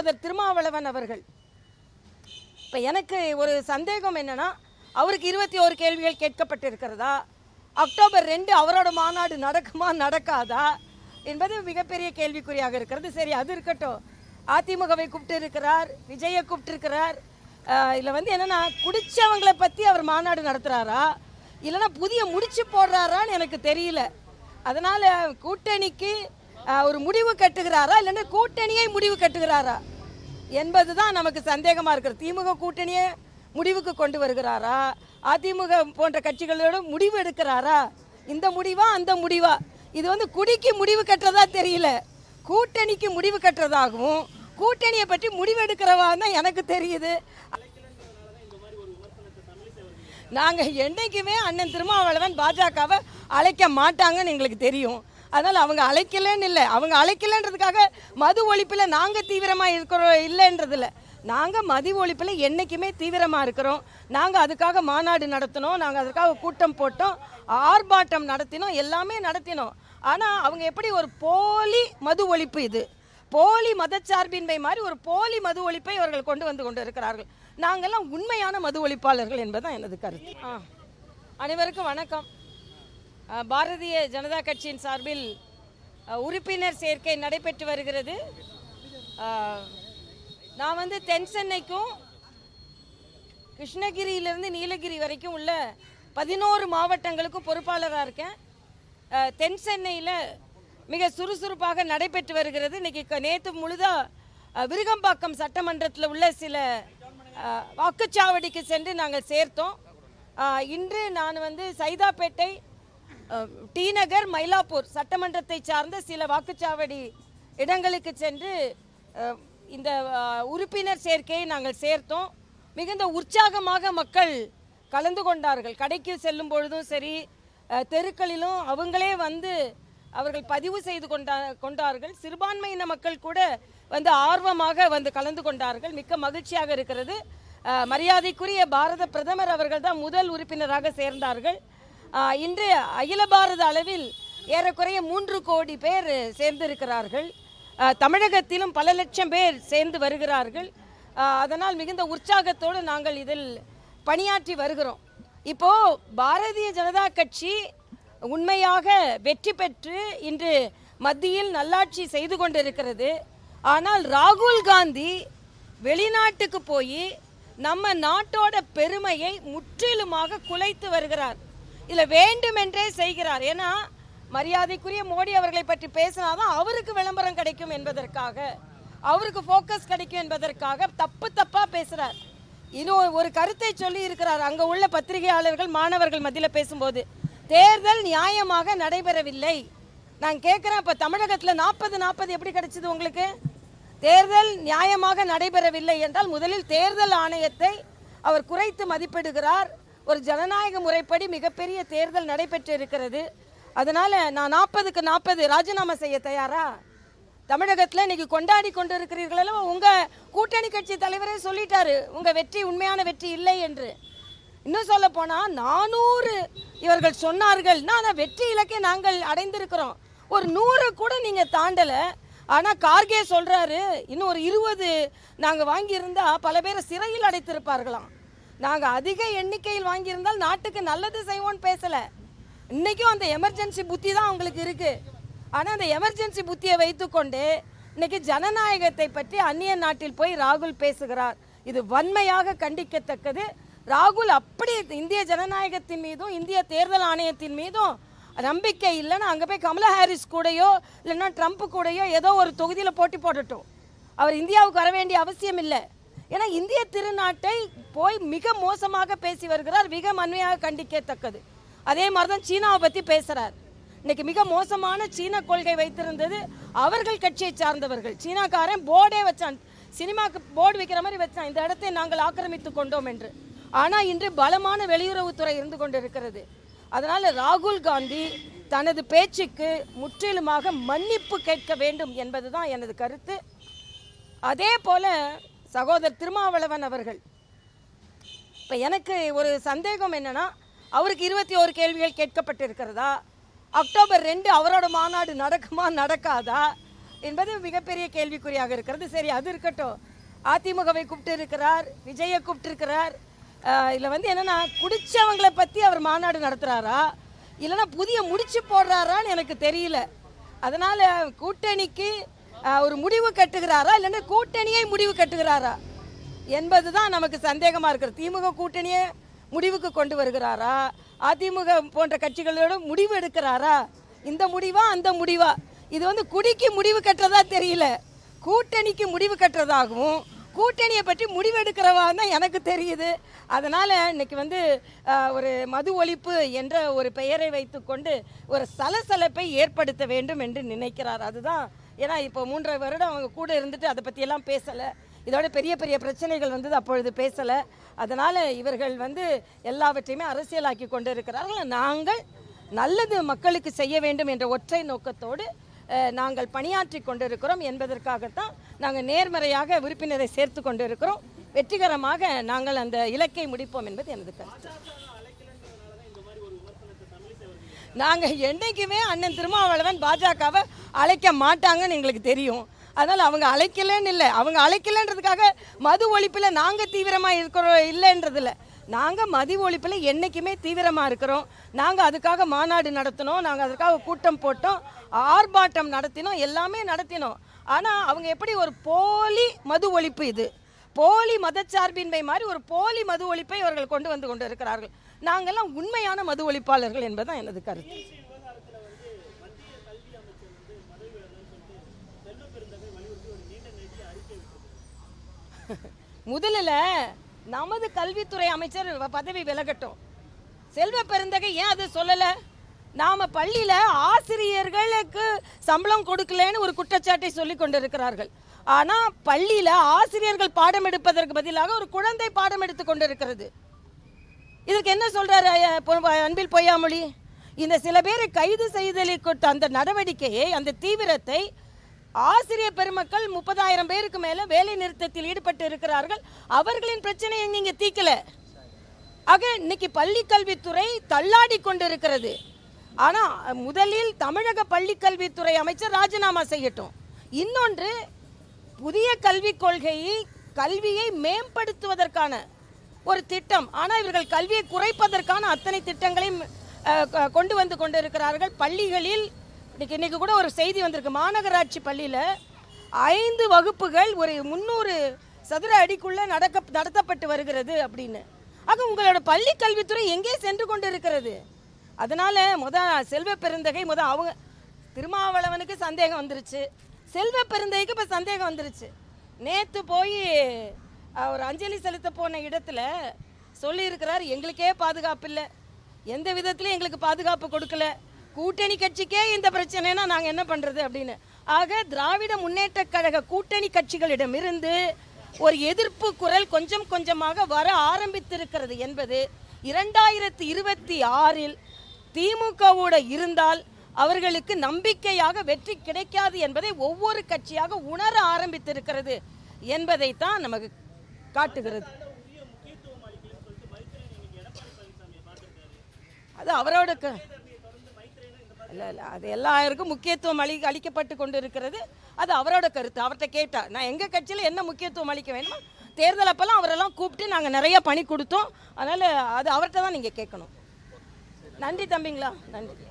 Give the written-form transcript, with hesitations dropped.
சகோதரர் திருமாவளவன் அவர்கள். இப்போ எனக்கு ஒரு சந்தேகம் என்னென்னா, அவருக்கு 21 கேள்விகள் கேட்கப்பட்டிருக்கிறதா, அக்டோபர் 2 அவரோட மாநாடு நடக்குமா நடக்காதா என்பது மிகப்பெரிய கேள்விக்குறியாக இருக்கிறது. சரி, அது இருக்கட்டும். அதிமுகவை கூப்பிட்டு இருக்கிறார், விஜயை கூப்பிட்டுருக்கிறார். இதில் என்னென்னா, குடித்தவங்களை பற்றி அவர் மாநாடு நடத்துகிறாரா இல்லைன்னா புதிய முடிச்சு போடுறாரான்னு எனக்கு தெரியல. அதனால் கூட்டணிக்கு ஒரு முடிவு கட்டுகிறாரா இல்லைன்னா கூட்டணியை முடிவு கட்டுகிறாரா என்பது தான் நமக்கு சந்தேகமாக இருக்கிறது. திமுக கூட்டணியை முடிவுக்கு கொண்டு வருகிறாரா, அதிமுக போன்ற கட்சிகளோட முடிவு எடுக்கிறாரா, இந்த முடிவா அந்த முடிவா? இது குடிக்கு முடிவு கட்டுறதா தெரியல, கூட்டணிக்கு முடிவு கட்டுறதாகவும் கூட்டணியை பற்றி முடிவு எடுக்கிறவா தான் எனக்கு தெரியுது. நாங்கள் என்றைக்குமே அண்ணன் திருமாவளவன் பாஜகவை அழைக்க மாட்டாங்கன்னு எங்களுக்கு தெரியும். அதனால் அவங்க அழைக்கலன்னு இல்லை, அவங்க அழைக்கலன்றதுக்காக மது ஒழிப்பில் நாங்கள் தீவிரமாக இருக்கிறோம் இல்லைன்றதில்ல. நாங்கள் மது ஒழிப்பில் என்றைக்குமே தீவிரமாக இருக்கிறோம். நாங்கள் அதுக்காக மாநாடு நடத்தினோம், நாங்கள் அதுக்காக கூட்டம் போட்டோம், ஆர்ப்பாட்டம் நடத்தினோம், எல்லாமே நடத்தினோம். ஆனால் அவங்க எப்படி ஒரு போலி மது ஒழிப்பு, இது போலி மதச்சார்பின்மை மாதிரி ஒரு போலி மது ஒழிப்பை அவர்கள் கொண்டு இருக்கிறார்கள். நாங்கள்லாம் உண்மையான மது ஒழிப்பாளர்கள் என்பதுதான் எனது கருத்து. அனைவருக்கும் வணக்கம். பாரதிய ஜனதா கட்சியின் சார்பில் உறுப்பினர் சேர்க்கை நடைபெற்று வருகிறது. நான் தென் சென்னைக்கும் கிருஷ்ணகிரியிலிருந்து நீலகிரி வரைக்கும் உள்ள 11 மாவட்டங்களுக்கும் பொறுப்பாளராக இருக்கேன். தென் சென்னையில் மிக சுறுசுறுப்பாக நடைபெற்று வருகிறது. இன்றைக்கி நேற்று முழுதாக விருகம்பாக்கம் சட்டமன்றத்தில் உள்ள சில வாக்குச்சாவடிக்கு சென்று நாங்கள் சேர்த்தோம். இன்று நான் சைதாப்பேட்டை, டி நகர், மயிலாப்பூர் சட்டமன்றத்தை சார்ந்த சில வாக்குச்சாவடி இடங்களுக்கு சென்று இந்த உறுப்பினர் சேர்க்கையை நாங்கள் சேர்த்தோம். மிகுந்த உற்சாகமாக மக்கள் கலந்து கொண்டார்கள். கடைக்கு செல்லும் பொழுதும் சரி, தெருக்களிலும் அவங்களே அவர்கள் பதிவு செய்து கொண்டார்கள். சிறுபான்மையின மக்கள் கூட ஆர்வமாக கலந்து கொண்டார்கள். மிக்க மகிழ்ச்சியாக இருக்கிறது. மரியாதைக்குரிய பாரத பிரதமர் அவர்கள் தான் முதல் உறுப்பினராக சேர்ந்தார்கள். இன்று அகில பாரத அளவில் ஏறக்குறைய 3 கோடி பேர் சேர்ந்திருக்கிறார்கள். தமிழகத்திலும் பல லட்சம் பேர் சேர்ந்து வருகிறார்கள். அதனால் மிகுந்த உற்சாகத்தோடு நாங்கள் இதில் பணியாற்றி வருகிறோம். இப்போது பாரதிய ஜனதா கட்சி உண்மையாக வெற்றி பெற்று இன்று மத்தியில் நல்லாட்சி செய்து கொண்டிருக்கிறது. ஆனால் ராகுல் காந்தி வெளிநாட்டுக்கு போய் நம்ம நாட்டோட பெருமையை முற்றிலுமாக குலைத்து வருகிறார். இதில் வேண்டுமென்றே செய்கிறார். ஏன்னா மரியாதைக்குரிய மோடி அவர்களை பற்றி பேசினாதான் அவருக்கு விளம்பரம் கிடைக்கும் என்பதற்காக, அவருக்கு ஃபோக்கஸ் கிடைக்கும் என்பதற்காக தப்பாக பேசுகிறார். இன்னும் ஒரு கருத்தை சொல்லி இருக்கிறார் அங்கே உள்ள பத்திரிகையாளர்கள், மாணவர்கள் மத்தியில் பேசும்போது, தேர்தல் நியாயமாக நடைபெறவில்லை. நான் கேட்குறேன், இப்போ தமிழகத்தில் 40-40 எப்படி கிடைச்சிது உங்களுக்கு? தேர்தல் நியாயமாக நடைபெறவில்லை என்றால் முதலில் தேர்தல் ஆணையத்தை அவர் குறைத்து மதிப்பிடுகிறார். ஒரு ஜனநாயக முறைப்படி மிகப்பெரிய தேர்தல் நடைபெற்று இருக்கிறது. அதனால் நான் 40க்கு 40 ராஜினாமா செய்ய தயாரா? தமிழகத்தில் இன்றைக்கி கொண்டாடி கொண்டு இருக்கிறீர்களோ, உங்கள் கூட்டணி கட்சி தலைவரே சொல்லிட்டாரு உங்கள் வெற்றி உண்மையான வெற்றி இல்லை என்று. இன்னும் சொல்ல போனால் 400 இவர்கள் சொன்னார்கள்னா அந்த வெற்றி இலக்கை நாங்கள் அடைந்திருக்கிறோம். ஒரு 100 கூட நீங்கள் தாண்டலை. ஆனால் கார்கே சொல்கிறாரு இன்னும் ஒரு 20 நாங்கள் வாங்கியிருந்தால் பல பேரை சிறையில் அடைத்திருப்பார்களாம். நாங்கள் அதிக எண்ணிக்கையில் வாங்கியிருந்தால் நாட்டுக்கு நல்லது செய்வோன்னு பேசலை. இன்றைக்கும் அந்த எமர்ஜென்சி புத்தி தான் அவங்களுக்கு இருக்குது. ஆனால் அந்த எமர்ஜென்சி புத்தியை வைத்துக்கொண்டு இன்றைக்கி ஜனநாயகத்தை பற்றி அந்நிய நாட்டில் போய் ராகுல் பேசுகிறார். இது வன்மையாக கண்டிக்கத்தக்கது. ராகுல் அப்படி இந்திய ஜனநாயகத்தின் மீதும் இந்திய தேர்தல் ஆணையத்தின் மீதும் நம்பிக்கை இல்லைன்னா அங்கே போய் கமலா ஹாரிஸ் கூடயோ இல்லைன்னா ட்ரம்ப் கூடயோ ஏதோ ஒரு தொகுதியில் போட்டி போடட்டும். அவர் இந்தியாவுக்கு வர வேண்டிய அவசியம் இல்லை. ஏன்னா இந்திய திருநாட்டை போய் மிக மோசமாக பேசி வருகிறார், மிக வன்மையாக கண்டிக்கத்தக்கது. அதே மாதிரி தான் சீனாவை பற்றி பேசுகிறார். இன்றைக்கி மிக மோசமான சீன கொள்கை வைத்திருந்தது அவர்கள் கட்சியை சார்ந்தவர்கள். சீனாக்காரன் போர்டே வச்சான், சினிமாவுக்கு போர்டு வைக்கிற மாதிரி வச்சான், இந்த இடத்தை நாங்கள் ஆக்கிரமித்து கொண்டோம் என்று. ஆனால் இன்று பலமான வெளியுறவுத்துறை இருந்து கொண்டு இருக்கிறது. அதனால் ராகுல் காந்தி தனது பேச்சுக்கு முற்றிலுமாக மன்னிப்பு கேட்க வேண்டும் என்பது தான் எனது கருத்து. அதே போல் சகோதரர் திருமாவளவன் அவர்கள், இப்போ எனக்கு ஒரு சந்தேகம் என்னென்னா, அவருக்கு 21 கேள்விகள் கேட்கப்பட்டிருக்கிறதா, அக்டோபர் 2 அவரோட மாநாடு நடக்குமா நடக்காதா என்பது மிகப்பெரிய கேள்விக்குறியாக இருக்கிறது. சரி, அது இருக்கட்டும். அதிமுகவை கூப்பிட்டு இருக்கிறார், விஜயை கூப்பிட்டு இருக்கிறார். இதில் வந்து என்னென்னா, குடித்தவங்களை பற்றி அவர் மாநாடு நடத்துகிறாரா இல்லைன்னா புதிய முடிச்சு போடுறாரான்னு எனக்கு தெரியல. அதனால் கூட்டணிக்கு ஒரு முடிவு கட்டுகிறாரா இல்லைன்னா கூட்டணியை முடிவு கட்டுகிறாரா என்பது தான் நமக்கு சந்தேகமாக இருக்கிறது. திமுக கூட்டணியை முடிவுக்கு கொண்டு வருகிறாரா, அதிமுக போன்ற கட்சிகளோட முடிவு எடுக்கிறாரா, இந்த முடிவா அந்த முடிவா? இது வந்து குடிக்கு முடிவு கட்டுறதா தெரியல, கூட்டணிக்கு முடிவு கட்டுறதாகவும் கூட்டணியை பற்றி முடிவெடுக்கிறவா தான் எனக்கு தெரியுது. அதனால் இன்றைக்கி வந்து ஒரு மது ஒழிப்பு என்ற ஒரு பெயரை வைத்துக்கொண்டு ஒரு சலசலப்பை ஏற்படுத்த வேண்டும் என்று நினைக்கிறார். அதுதான். ஏன்னா இப்போ 3 வருடம் அவங்க கூட இருந்துட்டு அதை பற்றியெல்லாம் பேசலை. இதோட பெரிய பெரிய பிரச்சனைகள் வந்தது, அப்பொழுது பேசலை. அதனால் இவர்கள் வந்து எல்லாவற்றையுமே அரசியலாக்கி கொண்டு இருக்கிறார்கள். நாங்கள் நல்லது மக்களுக்கு செய்ய வேண்டும் என்ற ஒற்றை நோக்கத்தோடு நாங்கள் பணியாற்றி கொண்டிருக்கிறோம் என்பதற்காகத்தான் நாங்கள் நேர்மறையாக உறுப்பினரை சேர்த்து கொண்டு இருக்கிறோம். வெற்றிகரமாக நாங்கள் அந்த இலக்கை முடிப்போம் என்பது எனது கருத்து. நாங்கள் என்றைக்குமே அண்ணன் திருமாவளவன் பாஜகவை அழைக்க மாட்டாங்கன்னு எங்களுக்கு தெரியும். அதனால் அவங்க அழைக்கலன்னு இல்லை, அவங்க அழைக்கலன்றதுக்காக மது ஒழிப்பில் நாங்கள் தீவிரமாக இருக்கிறோம் இல்லைன்றதில்லை. நாங்கள் மது ஒழிப்பில் என்றைக்குமே தீவிரமாக இருக்கிறோம். நாங்கள் அதுக்காக மாநாடு நடத்தினோம், நாங்கள் அதுக்காக கூட்டம் போட்டோம், ஆர்ப்பாட்டம் நடத்தினோம், எல்லாமே நடத்தினோம். ஆனால் அவங்க எப்படி ஒரு போலி மது ஒழிப்பு, இது போலி மதச்சார்பின்மை மாதிரி ஒரு போலி மது ஒழிப்பை அவர்கள் கொண்டு வந்து கொண்டு இருக்கிறார்கள். நாங்கள்லாம் உண்மையான மது ஒழிப்பாளர்கள் என்பதுதான் எனது கருத்து. முதலில் நமது கல்வித்துறை அமைச்சர் பதவி விலகட்டும். செல்வ பெருந்தகை ஏன் அது சொல்லலை? நாம் பள்ளியில் ஆசிரியர்களுக்கு சம்பளம் கொடுக்கலன்னு ஒரு குற்றச்சாட்டை சொல்லி கொண்டிருக்கிறார்கள். ஆனால் பள்ளியில் ஆசிரியர்கள் பாடம் எடுப்பதற்கு பதிலாக ஒரு குழந்தை பாடம் எடுத்து கொண்டிருக்கிறது. இதுக்கு என்ன சொல்கிறாரு அன்பில் பொய்யாமொழி? இந்த சில பேரை கைது செய்தலில் கொடுத்த அந்த நடவடிக்கையை, அந்த தீவிரத்தை ஆசிரியர் பெருமக்கள் 30,000 பேருக்கு மேலே வேலை நிறுத்தத்தில் ஈடுபட்டு இருக்கிறார்கள். அவர்களின் பிரச்சனையை நீங்கள் தீர்க்கல. ஆக இன்னைக்கு பள்ளி கல்வித்துறை தள்ளாடி கொண்டு இருக்கிறது. ஆனால் முதலில் தமிழக பள்ளி கல்வித்துறை அமைச்சர் ராஜினாமா செய்யட்டும். இன்னொன்று, புதிய கல்விக் கொள்கையை கல்வியை மேம்படுத்துவதற்கான ஒரு திட்டம். ஆனால் இவர்கள் கல்வியை குறைப்பதற்கான அத்தனை திட்டங்களையும் கொண்டு வந்து கொண்டிருக்கிறார்கள். பள்ளிகளில் இன்னைக்கு கூட ஒரு செய்தி வந்திருக்கு, மாநகராட்சி பள்ளியில் 5 வகுப்புகள் ஒரு 300 சதுர அடிக்குள்ளே நடத்தப்பட்டு வருகிறது அப்படின்னு. ஆக உங்களோட பள்ளி கல்வித்துறை எங்கே சென்று கொண்டு இருக்கிறது? அதனால் செல்வ பெருந்தகை அவங்க திருமாவளவனுக்கு சந்தேகம் வந்துருச்சு, செல்வ பெருந்தகைக்கு இப்போ சந்தேகம் வந்துருச்சு. நேற்று போய் ஒரு அஞ்சலி செலுத்த போன இடத்துல சொல்லியிருக்கிறார், எங்களுக்கே பாதுகாப்பு இல்லை, எந்த விதத்துலையும் எங்களுக்கு பாதுகாப்பு கொடுக்கல, கூட்டணி கட்சிக்கே இந்த பிரச்சனைனா நாங்கள் என்ன பண்ணுறது அப்படின்னு. ஆக திராவிட முன்னேற்ற கழக கூட்டணி கட்சிகளிடமிருந்து ஒரு எதிர்ப்பு குரல் கொஞ்சம் கொஞ்சமாக வர ஆரம்பித்திருக்கிறது என்பது 2026இல் திமுகவோட இருந்தால் அவர்களுக்கு நம்பிக்கையாக வெற்றி கிடைக்காது என்பதை ஒவ்வொரு கட்சியாக உணர ஆரம்பித்திருக்கிறது என்பதைத்தான் நமக்கு காட்டுகிறது. அது அவரோட இல்லை அது எல்லாருக்கும் முக்கியத்துவம் அளிக்கப்பட்டு கொண்டு இருக்கிறது. அது அவரோட கருத்து, அவர்கிட்ட கேட்டால். நான் எங்கள் கட்சியில் என்ன முக்கியத்துவம் அளிக்க வேணுமோ தேர்தல் அப்போல்லாம் அவரெல்லாம் கூப்பிட்டு நாங்கள் நிறைய பணி கொடுத்தோம். அதனால் அது அவர்கிட்ட தான் நீங்கள் கேட்கணும். நன்றி தம்பிங்களா, நன்றி.